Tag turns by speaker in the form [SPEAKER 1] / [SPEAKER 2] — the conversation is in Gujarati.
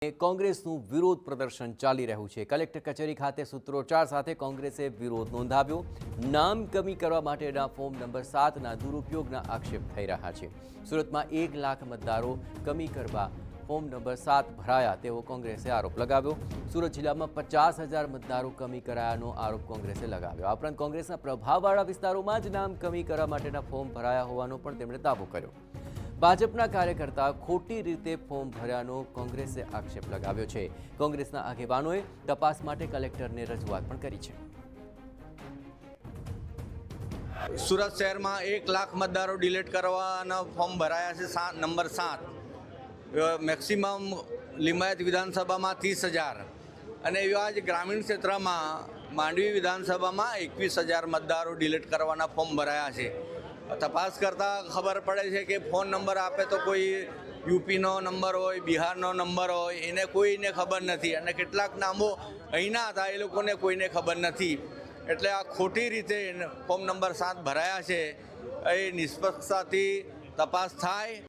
[SPEAKER 1] કોંગ્રેસનું વિરોધ પ્રદર્શન ચાલી રહ્યું છે। કલેક્ટર કચેરી ખાતે સૂત્રોચ્ચાર સાથે કોંગ્રેસે વિરોધ નોંધાવ્યો। નામ કમી કરવા માટેના ફોર્મ નંબર 7ના દુરુપયોગના આક્ષેપ થઈ રહ્યા છે। સુરતમાં 1 લાખ મતદારો કમી કરવા ફોર્મ નંબર 7 ભરાયા તેવો કોંગ્રેસે આરોપ લગાવ્યો। સુરત જિલ્લામાં 50,000 મતદારો કમી કરાયાનો આરોપ કોંગ્રેસે લગાવ્યો। આ ઉપરાંત કોંગ્રેસના પ્રભાવવાળા વિસ્તારોમાં જ નામ કમી કરવા માટેના ફોર્મ ભરાયા હોવાનો પણ તેમણે દાવો કર્યો। ભાજપના કાર્યકર્તા ખોટી રીતે ફોર્મ ભર્યાનો કોંગ્રેસે આક્ષેપ લગાવ્યો છે। કોંગ્રેસના આગેવાનોએ તપાસ માટે કલેક્ટરને રજૂઆત પણ કરી છે।
[SPEAKER 2] સુરત શહેરમાં 1 લાખ મતદારો ડિલીટ કરવાના ફોર્મ ભરાયા છે નંબર 7 મેક્સિમમ લિંબાયત વિધાનસભામાં 30,000 અને એવા જ ગ્રામીણ ક્ષેત્રમાં માંડવી વિધાનસભામાં 21,000 મતદારો ડિલીટ કરવાના ફોર્મ ભરાયા છે। તપાસ કરતાં ખબર પડે છે કે ફોન નંબર આપે તો કોઈ યુપીનો નંબર હોય, બિહારનો નંબર હોય, એને કોઈને ખબર નથી અને કેટલાક નામો અહીંના હતા એ લોકોને કોઈને ખબર નથી। એટલે આ ખોટી રીતે ફોર્મ નંબર 7 ભરાયા છે। એ નિષ્પક્ષતાથી તપાસ થાય।